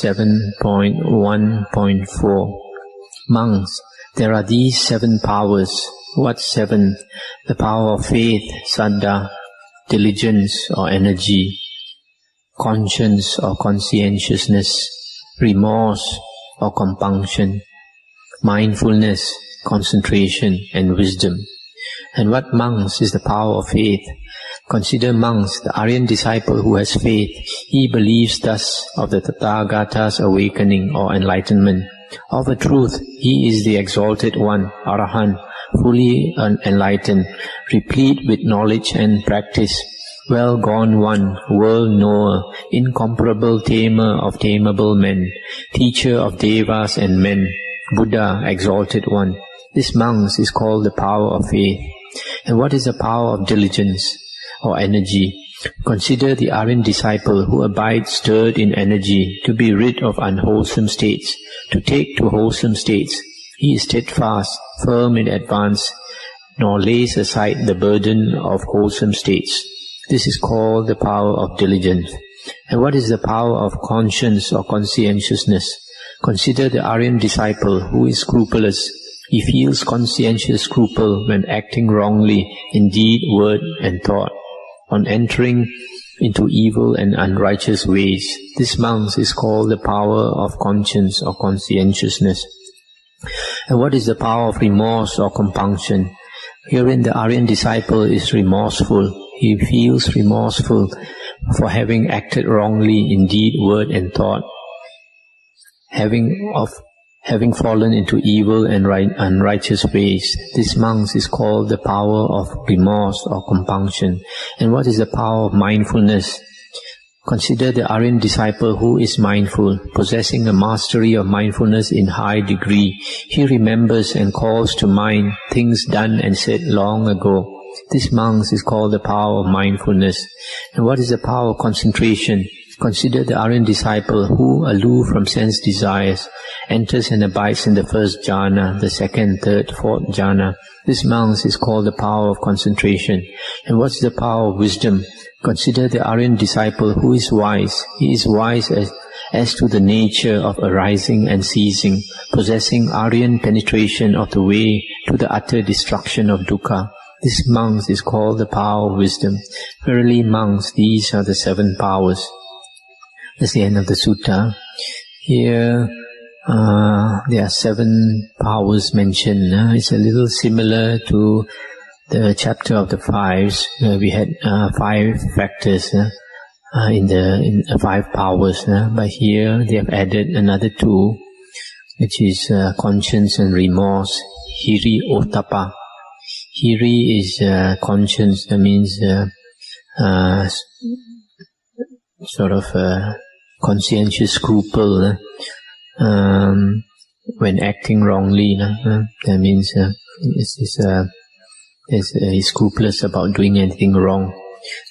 7.1.4. Monks, there are these 7 powers. What 7? The power of faith, saddha, diligence or energy, conscience or conscientiousness, remorse or compunction, mindfulness, concentration and wisdom. And what monks is the power of faith? Consider monks, the Aryan disciple who has faith. He believes thus of the Tathagata's awakening or enlightenment. Of a truth, he is the exalted one, Arahant, fully enlightened, replete with knowledge and practice, well gone one, world knower, incomparable tamer of tameable men, teacher of devas and men, Buddha, exalted one. This monks is called the power of faith. And what is the power of diligence or energy? Consider the Aryan disciple who abides stirred in energy to be rid of unwholesome states, to take to wholesome states. He is steadfast, firm in advance, nor lays aside the burden of wholesome states. This is called the power of diligence. And what is the power of conscience or conscientiousness? Consider the Aryan disciple who is scrupulous. He feels conscientious scruple when acting wrongly in deed, word and thought, on entering into evil and unrighteous ways. This monk is called the power of conscience or conscientiousness. And what is the power of remorse or compunction? Herein the Aryan disciple is remorseful. He feels remorseful for having acted wrongly in deed, word and thought, having fallen into evil and unrighteous ways. This monk is called the power of remorse or compunction. And what is the power of mindfulness? Consider the Aryan disciple who is mindful, possessing a mastery of mindfulness in high degree. He remembers and calls to mind things done and said long ago. This monk is called the power of mindfulness. And what is the power of concentration? Consider the Aryan disciple who, aloof from sense desires, enters and abides in the first jhana, the second, third, fourth jhana. This monk is called the power of concentration. And what is the power of wisdom? Consider the Aryan disciple who is wise. He is wise as to the nature of arising and ceasing, possessing Aryan penetration of the way to the utter destruction of dukkha. This monk is called the power of wisdom. Verily, monks, these are the 7 powers. That's the end of the sutta. Here, there are 7 powers mentioned. It's a little similar to the chapter of the 5s, where we had 5 factors in 5 powers. But here they have added another 2, which is conscience and remorse. Hiri ottappa. Hiri is conscience. That means sort of conscientious scruple when acting wrongly. That means he's scrupulous about doing anything wrong.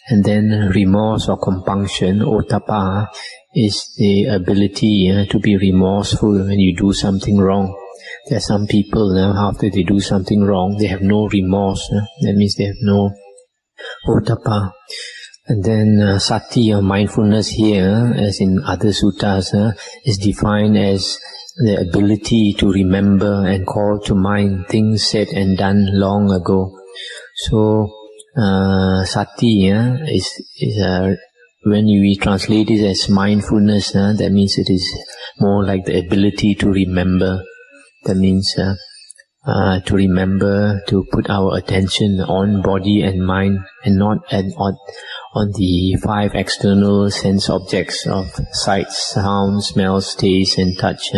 And then remorse or compunction, ottappa, is the ability to be remorseful when you do something wrong. There are some people after they do something wrong, they have no remorse. That means they have no ottappa. And then sati or mindfulness here, as in other suttas, is defined as the ability to remember and call to mind things said and done long ago. So sati is when we translate it as mindfulness, that means it is more like the ability to remember. That means to remember, to put our attention on body and mind, and not on the 5 external sense objects of sight, sound, smell, taste and touch.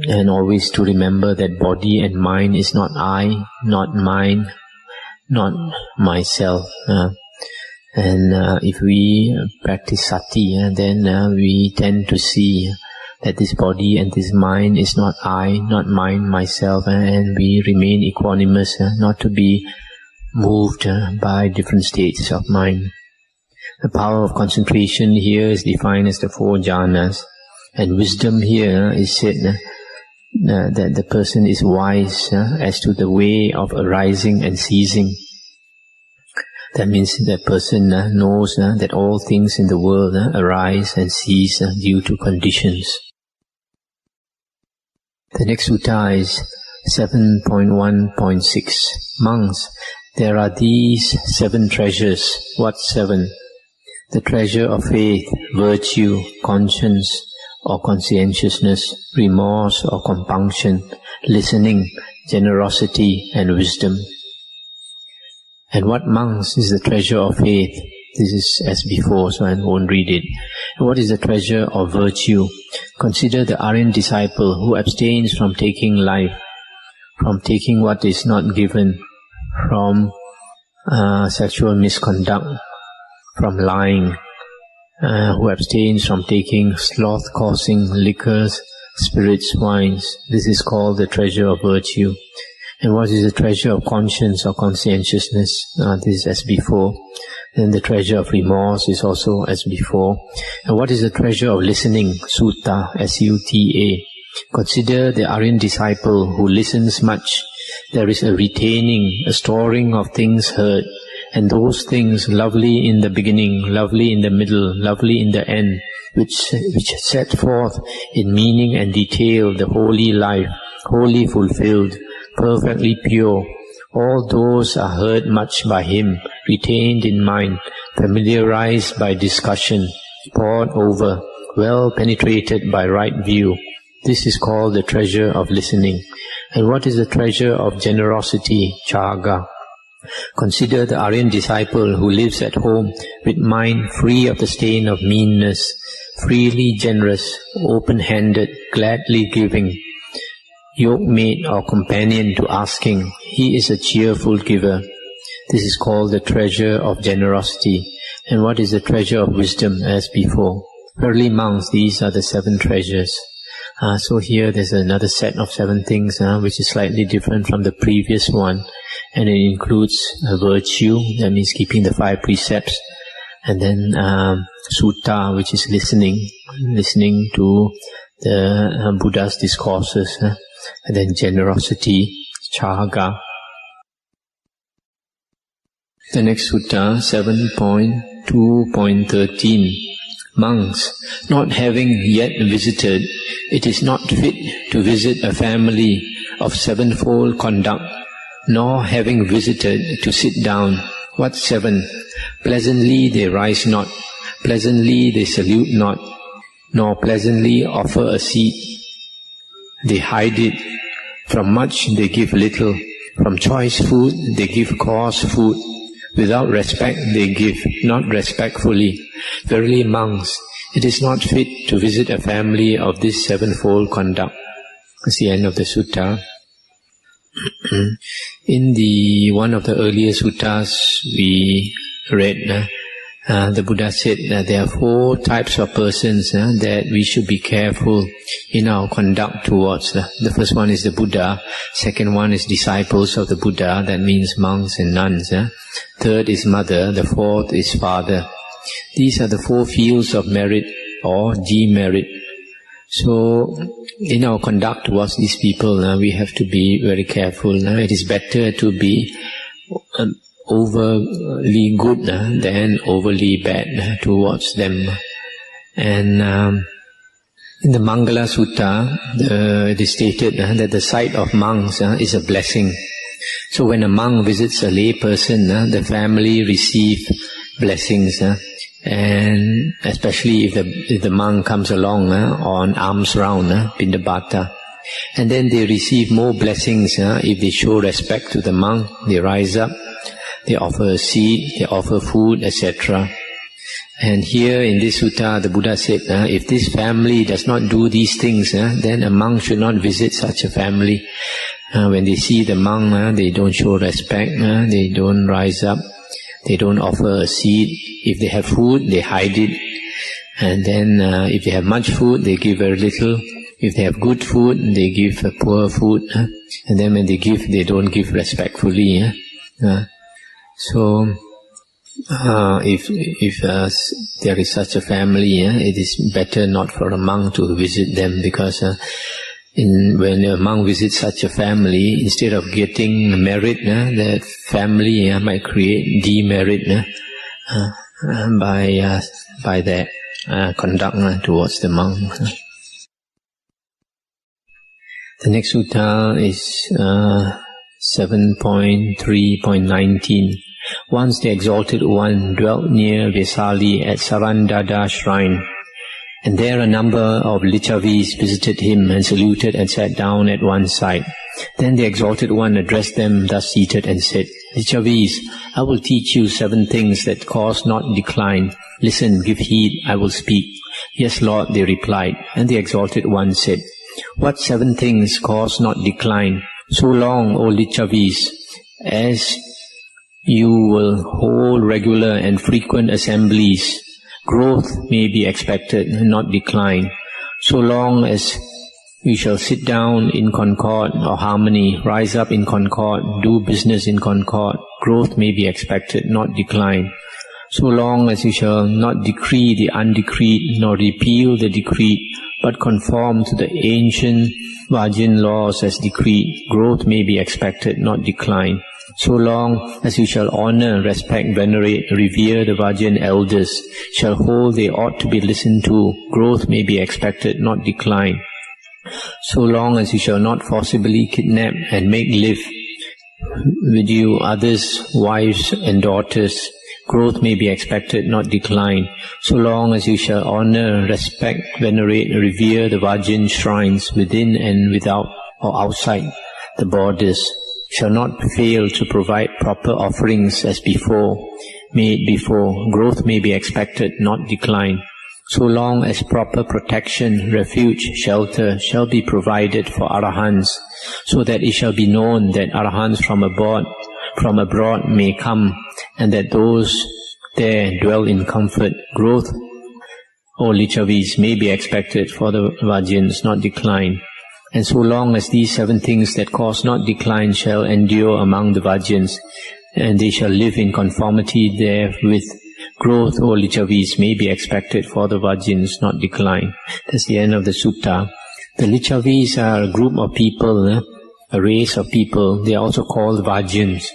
And always to remember that body and mind is not I, not mine, not myself. And if we practice sati, then we tend to see that this body and this mind is not I, not mine, myself, and we remain equanimous, not to be moved by different states of mind. The power of concentration here is defined as the 4 jhanas, and wisdom here is said that the person is wise as to the way of arising and ceasing. That means that person knows that all things in the world arise and cease due to conditions. The next sutta is 7.1.6. Monks, there are these 7 treasures. What 7? The treasure of faith, virtue, conscience or conscientiousness, remorse or compunction, listening, generosity and wisdom. And what, monks, is the treasure of faith? This is as before, so I won't read it. And what is the treasure of virtue? Consider the Aryan disciple who abstains from taking life, from taking what is not given, from sexual misconduct, from lying, who abstains from taking sloth-causing liquors, spirits, wines. This is called the treasure of virtue. And what is the treasure of conscience or conscientiousness? This is as before. Then the treasure of remorse is also as before. And what is the treasure of listening? Sutta, S-U-T-A. Consider the Aryan disciple who listens much. There is a retaining, a storing of things heard, and those things lovely in the beginning, lovely in the middle, lovely in the end, which set forth in meaning and detail the holy life, wholly fulfilled, perfectly pure. All those are heard much by him, retained in mind, familiarized by discussion, pored over, well penetrated by right view. This is called the treasure of listening. And what is the treasure of generosity? Chaga. Consider the Aryan disciple who lives at home with mind free of the stain of meanness, freely generous, open-handed, gladly giving, yoke-mate or companion to asking. He is a cheerful giver. This is called the treasure of generosity. And what is the treasure of wisdom? As before. Verily, monks, these are the 7 treasures. So here there's another set of 7 things which is slightly different from the previous one, and it includes virtue, that means keeping the 5 precepts, and then sutta, which is listening to the Buddha's discourses, and then generosity, chaga. The next sutta, 7.2.13. Monks, not having yet visited, it is not fit to visit a family of 7-fold conduct, nor having visited to sit down. What 7? Pleasantly they rise not, pleasantly they salute not, nor pleasantly offer a seat. They hide it. From much they give little. From choice food they give coarse food. Without respect they give, not respectfully. Verily, monks, it is not fit to visit a family of this 7-fold conduct. That's the end of the sutta. In one of the earlier suttas we read, the Buddha said that there are 4 types of persons that we should be careful in our conduct towards. The first one is the Buddha, second one is disciples of the Buddha, that means monks and nuns. Third is mother, the fourth is father. These are the 4 fields of merit or demerit. So, in our conduct towards these people, we have to be very careful. It is better to be overly good than overly bad towards them. And in the Mangala Sutta, it is stated that the sight of monks is a blessing. So when a monk visits a lay person, the family receive blessings, and especially if the monk comes along on alms round, Pindabata. And then they receive more blessings if they show respect to the monk, they rise up, they offer a seat, they offer food, etc. And here in this sutta, the Buddha said, if this family does not do these things, then a monk should not visit such a family. When they see the monk, they don't show respect, they don't rise up, they don't offer a seat. If they have food, they hide it. And then if they have much food, they give very little. If they have good food, they give poor food. And then when they give, they don't give respectfully. So, if there is such a family, it is better not for a monk to visit them, because when a monk visits such a family, instead of getting merit, the family might create demerit by their conduct towards the monk. The next sutta is 7.3.19. Once the Exalted One dwelt near Vesali at Sarandada shrine, and there a number of Lichavis visited him and saluted and sat down at one side. Then the Exalted One addressed them thus seated and said, Lichavis, I will teach you 7 things that cause not decline. Listen, give heed, I will speak. Yes, Lord, they replied. And the Exalted One said, What 7 things cause not decline? So long, O Lichavis, as you will hold regular and frequent assemblies, growth may be expected, not decline. So long as you shall sit down in concord or harmony, rise up in concord, do business in concord, growth may be expected, not decline. So long as you shall not decree the undecreed, nor repeal the decreed, but conform to the ancient Vajin laws as decreed, growth may be expected, not decline. So long as you shall honor, respect, venerate, revere the Vajin elders, shall hold they ought to be listened to, growth may be expected, not decline. So long as you shall not forcibly kidnap and make live with you others' wives and daughters, growth may be expected, not decline. So long as you shall honor, respect, venerate, revere the Vajin shrines within and without or outside the borders, shall not fail to provide proper offerings as made before, growth may be expected, not decline. So long as proper protection, refuge, shelter shall be provided for Arahants, so that it shall be known that Arahants from abroad may come, and that those there dwell in comfort, growth, O Lichavis, may be expected for the Vajins, not decline. And so long as these 7 things that cause not decline shall endure among the Vajins, and they shall live in conformity therewith, growth, O Lichavis, may be expected for the Vajins, not decline. That's the end of the sutta. The Lichavis are a group of people, a race of people. They are also called Vajins.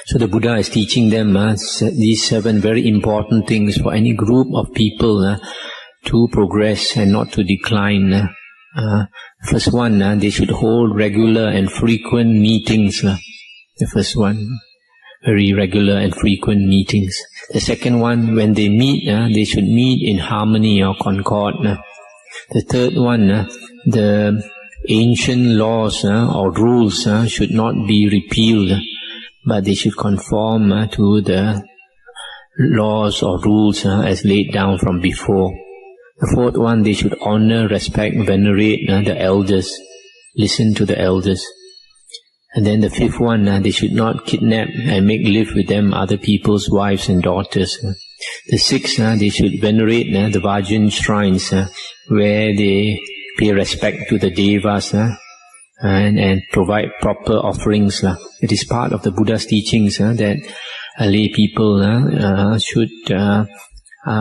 So the Buddha is teaching them these 7 very important things for any group of people to progress and not to decline. First one, they should hold regular and frequent meetings. The first one, very regular and frequent meetings. The second one, when they meet, they should meet in harmony or concord. The third one, the ancient laws or rules should not be repealed, but they should conform to the laws or rules as laid down from before. The fourth one, they should honor, respect, venerate the elders, listen to the elders. And then the fifth one, they should not kidnap and make live with them other people's wives and daughters. The sixth, they should venerate the Vajin shrines where they pay respect to the devas and provide proper offerings. It is part of the Buddha's teachings that lay people should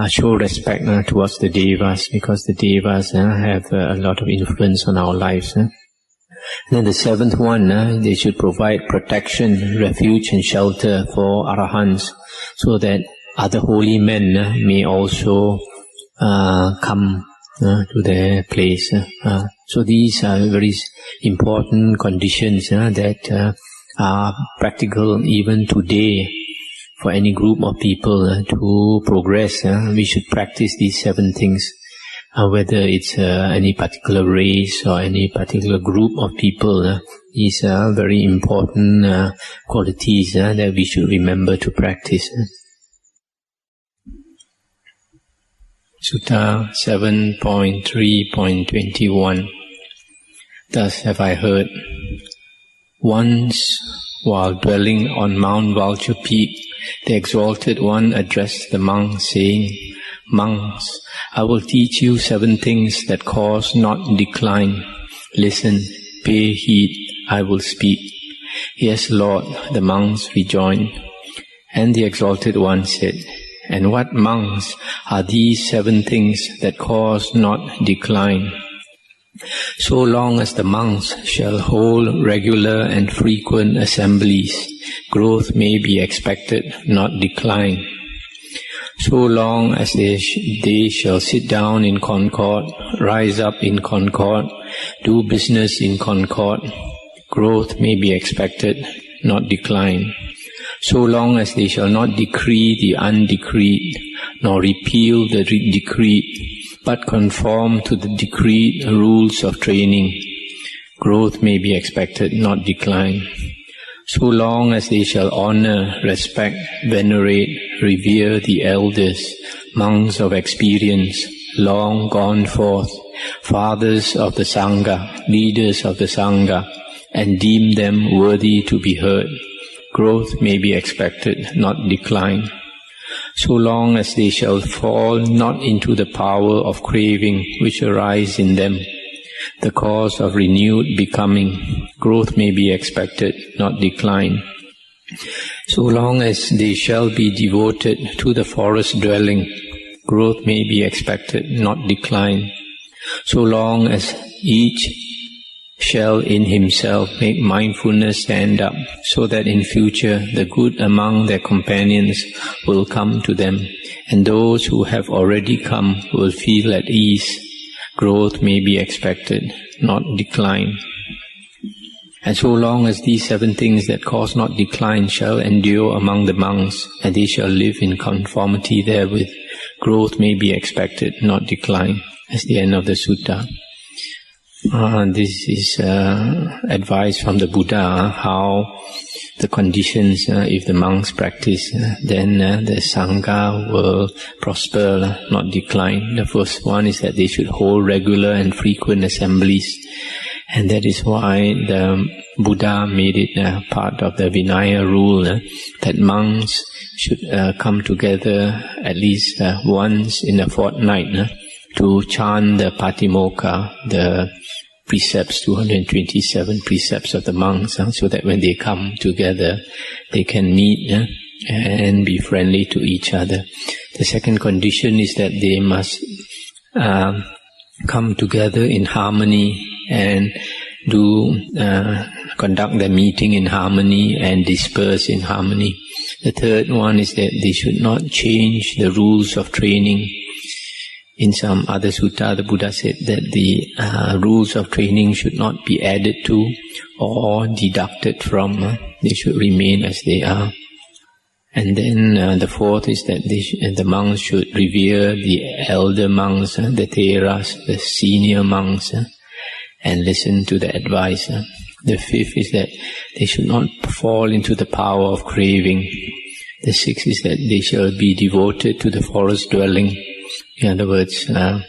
show respect towards the devas, because the devas have a lot of influence on our lives. And then the seventh one, they should provide protection, refuge and shelter for Arahants, so that other holy men may also come to their place. So these are very important conditions that are practical even today. For any group of people to progress, we should practice these 7 things. Whether it's any particular race or any particular group of people, these are very important qualities that we should remember to practice. Sutta 7.3.21. Thus have I heard. Once, while dwelling on Mount Vulture Peak, the Exalted One addressed the monks, saying, "Monks, I will teach you 7 things that cause not decline. Listen, pay heed, I will speak." "Yes, Lord," the monks rejoined. And the Exalted One said, "And what, monks, are these 7 things that cause not decline?" So long as the monks shall hold regular and frequent assemblies, growth may be expected, not decline. So long as they shall sit down in concord, rise up in concord, do business in concord, growth may be expected, not decline. So long as they shall not decree the undecreed, nor repeal the decreed, but conform to the decreed rules of training, growth may be expected, not decline. So long as they shall honor, respect, venerate, revere the elders, monks of experience, long gone forth, fathers of the Sangha, leaders of the Sangha, and deem them worthy to be heard, growth may be expected, not decline. So long as they shall fall not into the power of craving which arise in them, the cause of renewed becoming, growth may be expected, not decline. So long as they shall be devoted to the forest dwelling, growth may be expected, not decline. So long as each shall in himself make mindfulness stand up, so that in future the good among their companions will come to them, and those who have already come will feel at ease, growth may be expected, not decline. And so long as these 7 things that cause not decline shall endure among the monks, and they shall live in conformity therewith, growth may be expected, not decline. That's the end of the sutta. This is advice from the Buddha, how the conditions, if the monks practice, then the Sangha will prosper, not decline. The first one is that they should hold regular and frequent assemblies, and that is why the Buddha made it part of the Vinaya rule, that monks should come together at least once in a fortnight to chant the Patimokkha, the precepts, 227 precepts of the monks, so that when they come together, they can meet and be friendly to each other. The second condition is that they must come together in harmony and conduct their meeting in harmony and disperse in harmony. The third one is that they should not change the rules of training. In some other sutta, the Buddha said that the rules of training should not be added to or deducted from. They should remain as they are. And then the fourth is that the monks should revere the elder monks, the Theras, the senior monks, and listen to the advice. The fifth is that they should not fall into the power of craving. The sixth is that they shall be devoted to the forest dwelling. In other words, to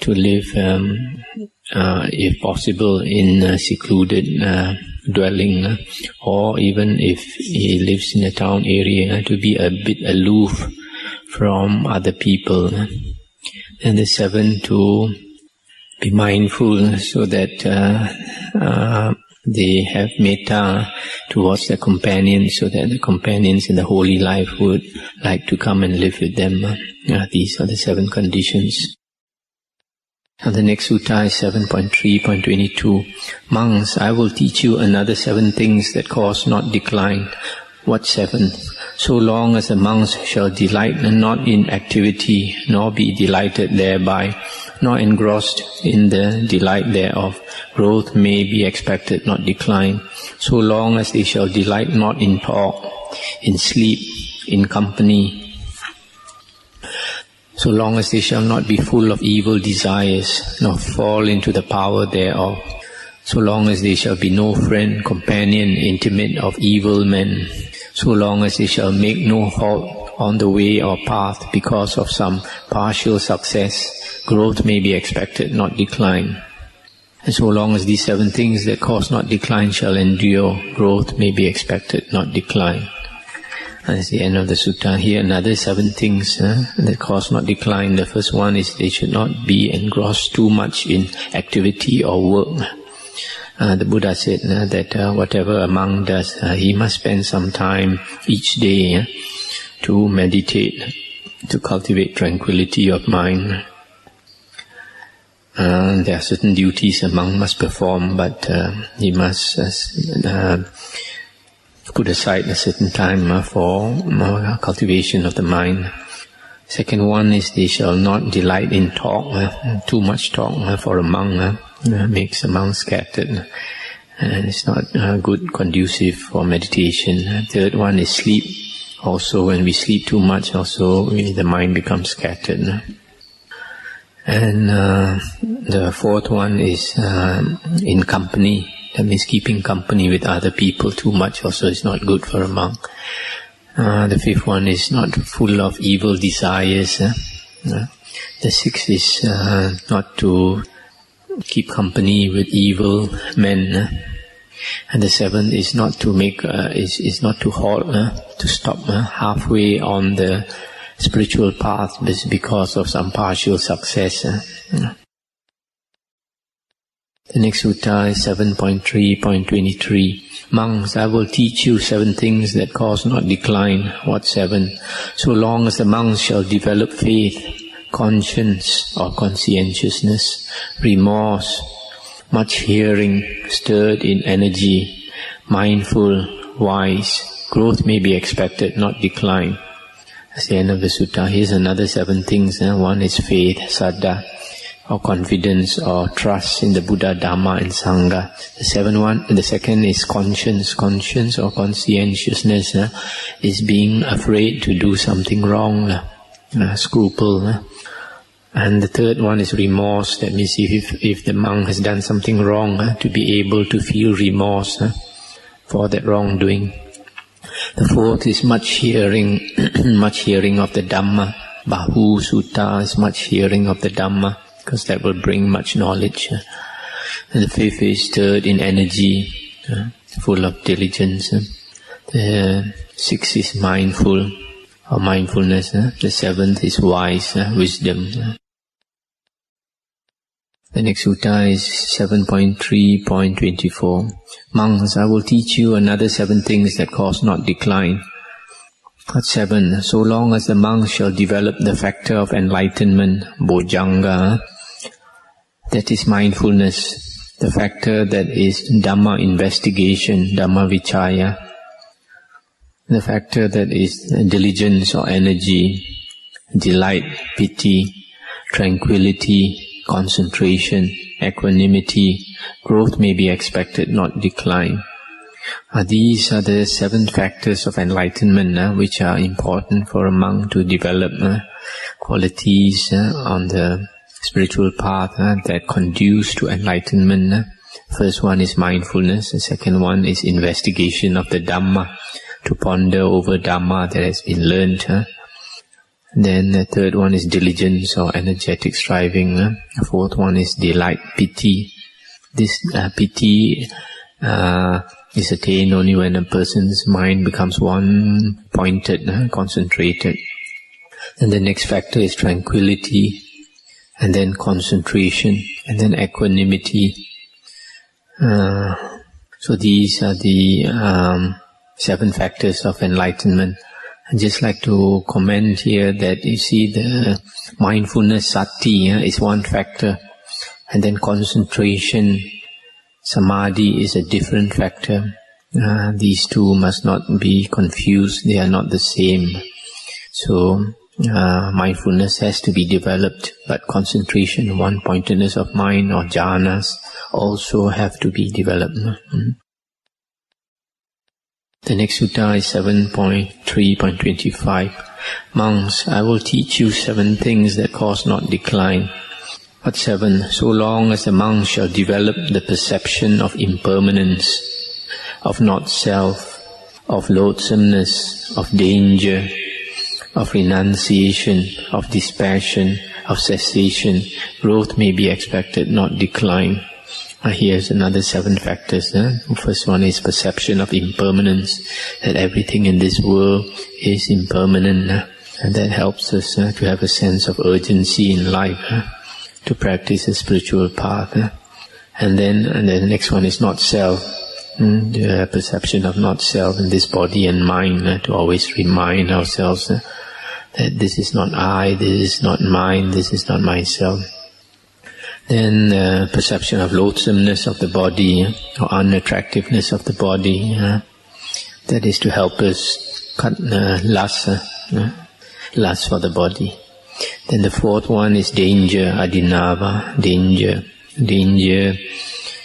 live, if possible, in a secluded dwelling, or even if he lives in a town area, to be a bit aloof from other people. And the seventh, to be mindful so that they have metta towards their companions, so that the companions in the holy life would like to come and live with them. These are the 7 conditions. And the next sutta is 7.3.22. Monks, I will teach you another 7 things that cause not decline. What 7? So long as the monks shall delight not in activity, nor be delighted thereby, nor engrossed in the delight thereof, growth may be expected, not decline. So long as they shall delight not in talk, in sleep, in company, so long as they shall not be full of evil desires, nor fall into the power thereof, so long as they shall be no friend, companion, intimate of evil men, so long as they shall make no halt on the way or path because of some partial success, growth may be expected, not decline. And so long as these 7 things that cause not decline shall endure, growth may be expected, not decline. That's the end of the sutta. Here another 7 things that cause not decline. The first one is they should not be engrossed too much in activity or work. The Buddha said that whatever a monk does, he must spend some time each day to meditate, to cultivate tranquility of mind. There are certain duties a monk must perform, but he must put aside a certain time for cultivation of the mind. Second one is they shall not delight in talk. Too much talk for a monk makes a monk scattered, and it's not good, conducive for meditation. Third one is sleep. Also, when we sleep too much, also the mind becomes scattered. And the fourth one is in company. That means keeping company with other people too much also is not good for a monk. The fifth one is not full of evil desires. The sixth is not to keep company with evil men. And the seventh is not to make is not to halt, to stop halfway on the spiritual path because of some partial success. The next sutta is 7.3.23. Monks, I will teach you 7 things that cause not decline. What 7? So long as the monks shall develop faith, conscience or conscientiousness, remorse, much hearing, stirred in energy, mindful, wise, growth may be expected, not decline. That's the end of the sutta. Here's another 7 things. One is faith, saddha, or confidence or trust in the Buddha, Dhamma and Sangha. The second is conscience or conscientiousness, is being afraid to do something wrong, scruple. And the third one is remorse. That means if the monk has done something wrong, to be able to feel remorse for that wrongdoing. The fourth is much hearing, much hearing of the Dhamma. Bahu Sutta is much hearing of the Dhamma, because that will bring much knowledge. And the fifth is stirred in energy, full of diligence. The sixth is mindful, or mindfulness. The seventh is wise, wisdom. The next sutta is 7.3.24. Monks, I will teach you another 7 things that cause not decline. What 7? So long as the monks shall develop the factor of enlightenment, bojjhanga, that is mindfulness, the factor that is Dhamma investigation, Dhamma vichaya, the factor that is diligence or energy, delight, piti, tranquility, concentration, equanimity, growth may be expected, not decline. These are the 7 factors of enlightenment which are important for a monk to develop qualities on the spiritual path that conduce to enlightenment. First one is mindfulness. The second one is investigation of the Dhamma, to ponder over Dhamma that has been learned. Then the third one is diligence or energetic striving. The fourth one is delight, piti. This piti is attained only when a person's mind becomes one-pointed, concentrated. And the next factor is tranquility, and then concentration, and then equanimity. So these are the 7 factors of enlightenment. I'd just like to comment here that you see the mindfulness, sati, is one factor, and then concentration, samadhi is a different factor. These two must not be confused, they are not the same. So mindfulness has to be developed, but concentration, one-pointedness of mind or jhanas also have to be developed. The next sutta is 7.3.25. Monks, I will teach you 7 things that cause not decline. What 7? So long as the monk shall develop the perception of impermanence, of not-self, of loathsomeness, of danger, of renunciation, of dispassion, of cessation, growth may be expected, not decline. Here's another 7 factors. The first one is perception of impermanence, that everything in this world is impermanent, and that helps us to have a sense of urgency in life, to practice a spiritual path. And then the next one is not self, the perception of not self in this body and mind, to always remind ourselves that this is not I, this is not mine, this is not myself. Then perception of loathsomeness of the body or unattractiveness of the body. That is to help us cut lust for the body. Then the fourth one is danger, adinava, danger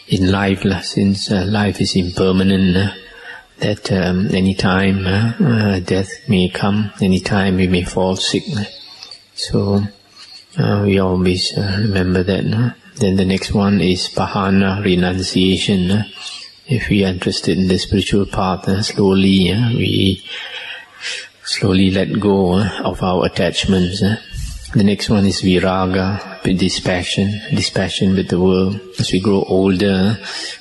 in life, since life is impermanent, that any time death may come, any time we may fall sick. So we always remember that. Then the next one is pahana, renunciation. If we are interested in the spiritual path, we slowly let go of our attachments. The next one is viraga, dispassion with the world. As we grow older,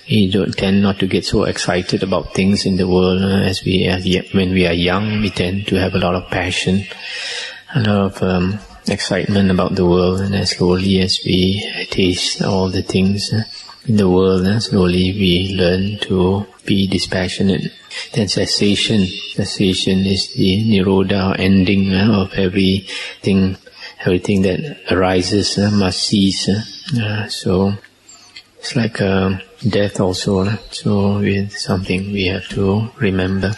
we tend not to get so excited about things in the world. When we are young, we tend to have a lot of passion, a lot of excitement about the world. And as slowly as we taste all the things in the world, slowly we learn to be dispassionate. Then cessation is the nirodha, ending of everything. Everything that arises must cease. So it's like death also. So it's something we have to remember.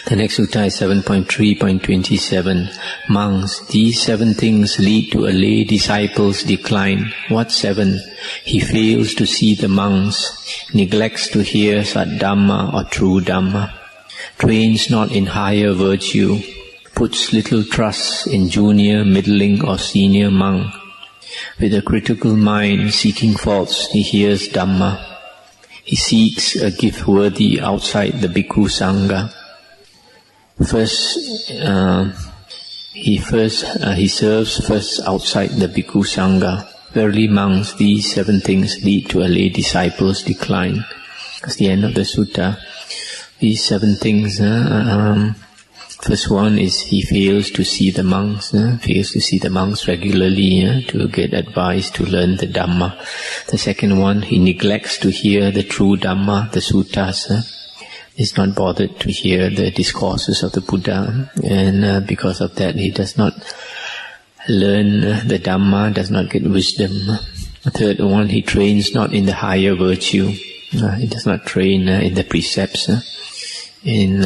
The next sutta is 7.3.27. Monks, these 7 things lead to a lay disciple's decline. What 7? He fails to see the monks, neglects to hear Saddhamma or true Dhamma, trains not in higher virtue, puts little trust in junior, middling or senior monk. With a critical mind seeking faults, he hears Dhamma. He seeks a gift worthy outside the Bhikkhu Sangha. He serves first outside the Bhikkhu Sangha. Verily, monks, these 7 things lead to a lay disciple's decline. That's the end of the sutta. These 7 things. First one is he fails to see the monks, regularly to get advice, to learn the Dhamma. The second one, he neglects to hear the true Dhamma, the suttas. He's not bothered to hear the discourses of the Buddha, and because of that he does not learn the Dhamma, does not get wisdom. The third one, he trains not in the higher virtue. He does not train in the precepts, in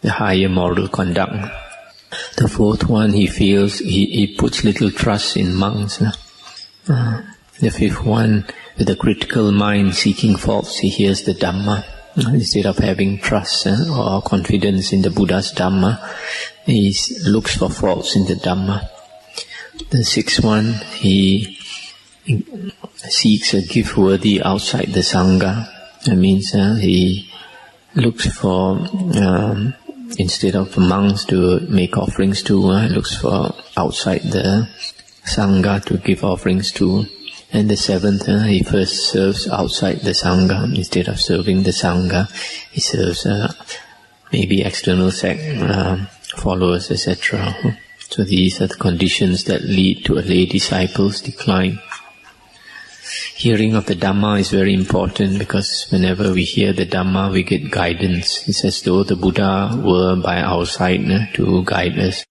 the higher moral conduct. The fourth one, he puts little trust in monks. The fifth one, with a critical mind seeking faults, he hears the Dhamma. Instead of having trust or confidence in the Buddha's Dhamma, he looks for faults in the Dhamma. The sixth one, he seeks a gift worthy outside the Sangha. That means he looks for, instead of monks to make offerings to, looks for outside the Sangha to give offerings to. And the seventh, he first serves outside the Sangha. Instead of serving the Sangha, he serves maybe external sect, followers, etc. So these are the conditions that lead to a lay disciple's decline. Hearing of the Dhamma is very important, because whenever we hear the Dhamma, we get guidance. It's as though the Buddha were by our side to guide us.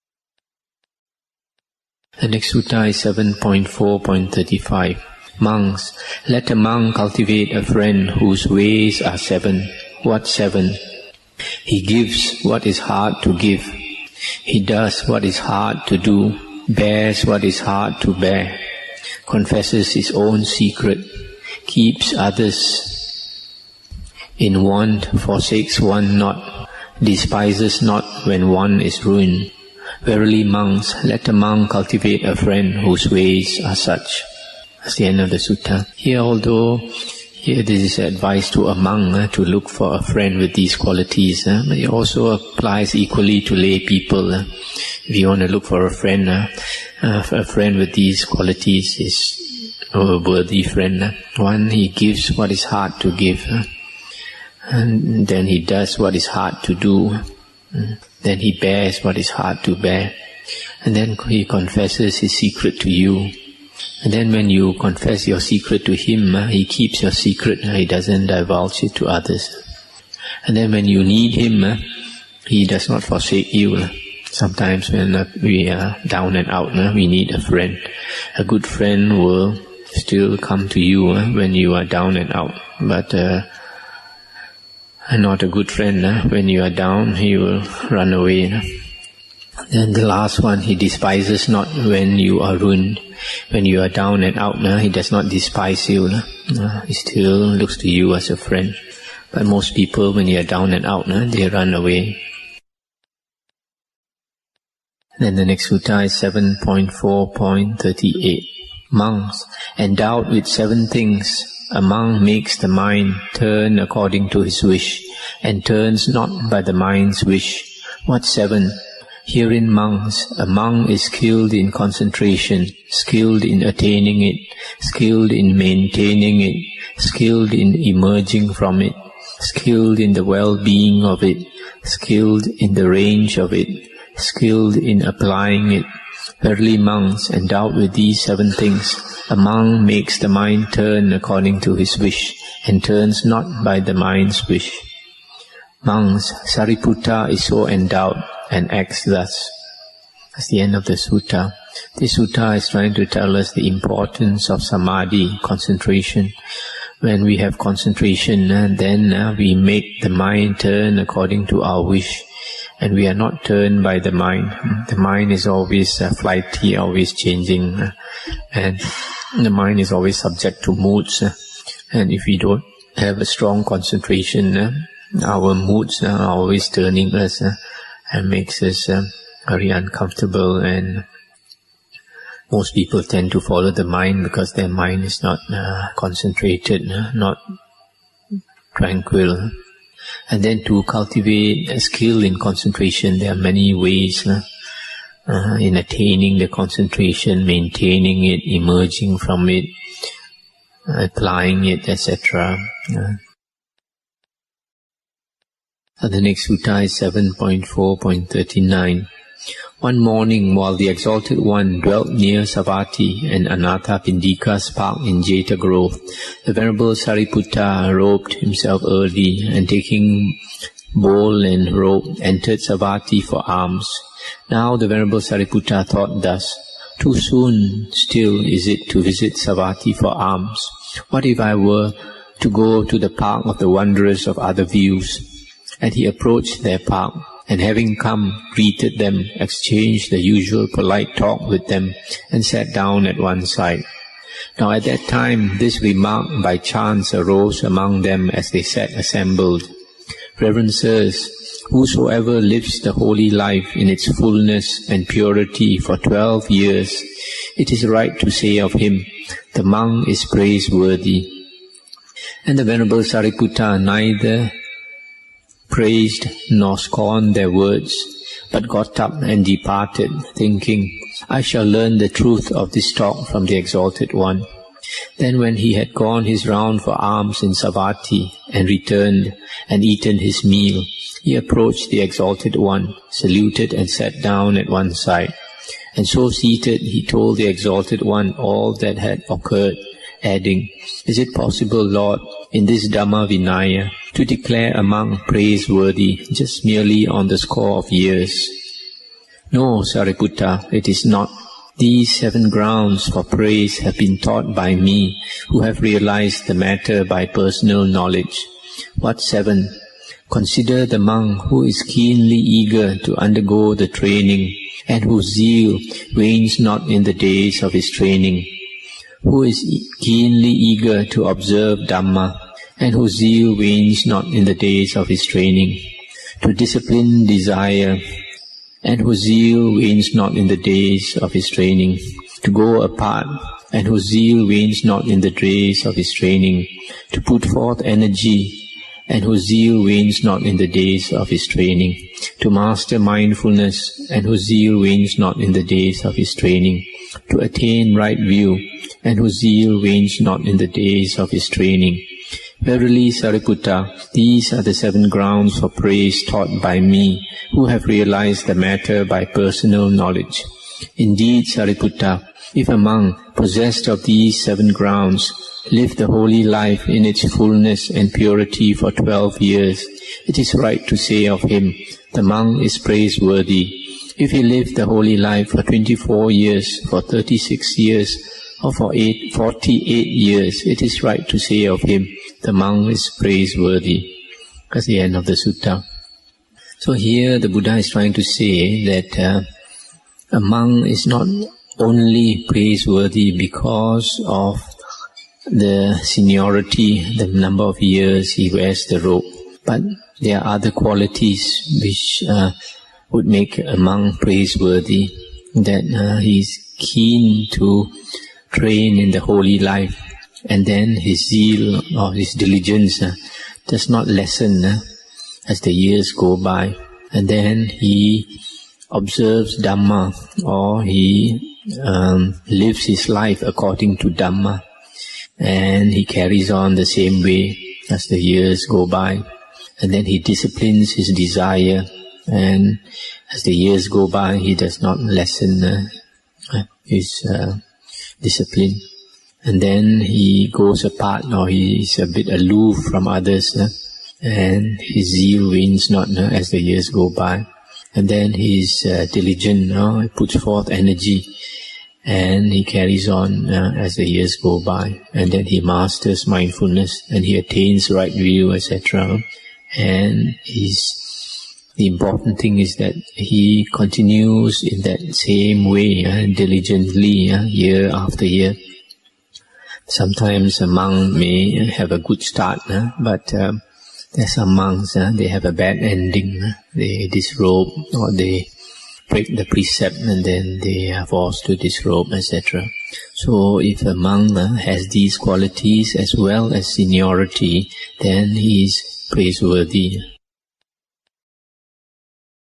The next sutta is 7.4.35. Monks, let a monk cultivate a friend whose ways are 7. What 7? He gives what is hard to give. He does what is hard to do, bears what is hard to bear, confesses his own secret, keeps others in want, forsakes one not, despises not when one is ruined. Verily, monks, let a monk cultivate a friend whose ways are such. That's the end of the sutta. Here, although this is advice to a monk to look for a friend with these qualities, but it also applies equally to lay people. If you want to look for a friend with these qualities, is a worthy friend. One, he gives what is hard to give, and then he does what is hard to do. Then he bears what is hard to bear. And then he confesses his secret to you. And then when you confess your secret to him, he keeps your secret. He doesn't divulge it to others. And then when you need him, he does not forsake you. Sometimes when we are down and out, we need a friend. A good friend will still come to you when you are down and out. But not a good friend, when you are down, he will run away. Then the last one, he despises not when you are ruined. When you are down and out, he does not despise you. He still looks to you as a friend. But most people, when you are down and out, they run away. Then the next sutta is 7.4.38. Monks, endowed with 7 things, a monk makes the mind turn according to his wish, and turns not by the mind's wish. What 7? Herein, monks, a monk is skilled in concentration, skilled in attaining it, skilled in maintaining it, skilled in emerging from it, skilled in the well-being of it, skilled in the range of it, skilled in applying it. Verily, monks, endowed with these 7 things, a monk makes the mind turn according to his wish, and turns not by the mind's wish. Monks, Sariputta is so endowed, and acts thus. That's the end of the sutta. This sutta is trying to tell us the importance of samadhi, concentration. When we have concentration, then we make the mind turn according to our wish. And we are not turned by the mind. The mind is always flighty, always changing. And the mind is always subject to moods. And if we don't have a strong concentration, our moods are always turning us and makes us very uncomfortable. And most people tend to follow the mind because their mind is not concentrated, not tranquil. And then to cultivate a skill in concentration, there are many ways in attaining the concentration, maintaining it, emerging from it, applying it, etc. The next sutta is 7.4.39. One morning, while the Exalted One dwelt near Savatthi and Anathapindika's park in Jeta Grove, the Venerable Sariputta robed himself early, and taking bowl and robe, entered Savatthi for alms. Now the Venerable Sariputta thought thus, too soon still is it to visit Savatthi for alms. What if I were to go to the park of the wanderers of other views? And he approached their park, and having come, greeted them, exchanged the usual polite talk with them, and sat down at one side. Now at that time, this remark by chance arose among them as they sat assembled. Reverend sirs, whosoever lives the holy life in its fullness and purity for 12 years, it is right to say of him, the monk is praiseworthy. And the Venerable Sariputta neither praised nor scorned their words, but got up and departed, thinking, I shall learn the truth of this talk from the Exalted One. Then when he had gone his round for alms in Savatthi, and returned, and eaten his meal, he approached the Exalted One, saluted and sat down at one side. And so seated, he told the Exalted One all that had occurred, adding, Is it possible, Lord, in this Dhamma Vinaya, to declare a monk praiseworthy just merely on the score of years? No, Sariputta, it is not. These 7 grounds for praise have been taught by me, who have realized the matter by personal knowledge. What 7? Consider the monk who is keenly eager to undergo the training, and whose zeal wanes not in the days of his training. Who is keenly eager to observe Dhamma, and whose zeal wanes not in the days of his training. To discipline desire, and whose zeal wanes not in the days of his training. To go apart, and whose zeal wanes not in the days of his training. To put forth energy, and whose zeal wanes not in the days of his training. To master mindfulness, and whose zeal wanes not in the days of his training. To attain right view, and whose zeal wanes not in the days of his training. Verily, Sariputta, these are the 7 grounds for praise taught by me, who have realized the matter by personal knowledge. Indeed, Sariputta, if a monk possessed of these 7 grounds live the holy life in its fullness and purity for 12 years, it is right to say of him, the monk is praiseworthy. If he lived the holy life for 24 years, for 36 years, or for 48 years, it is right to say of him, the monk is praiseworthy. That's the end of the sutta. So here the Buddha is trying to say that a monk is not only praiseworthy because of the seniority, the number of years he wears the robe, but there are other qualities which would make a monk praiseworthy, that he is keen to train in the holy life, and then his zeal or his diligence does not lessen as the years go by, and then he observes Dhamma, or he lives his life according to Dhamma, and he carries on the same way as the years go by, and then he disciplines his desire, and as the years go by he does not lessen his discipline, and then he goes apart, or he is a bit aloof from others, and his zeal wanes not as the years go by, and then he is diligent, he puts forth energy, and he carries on as the years go by, and then he masters mindfulness, and he attains right view, etc. And the important thing is that he continues in that same way, diligently, year after year. Sometimes a monk may have a good start, but there are some monks, they have a bad ending. They disrobe, or they break the precept, and then they are forced to disrobe, etc. So if a monk has these qualities as well as seniority, then he is praiseworthy.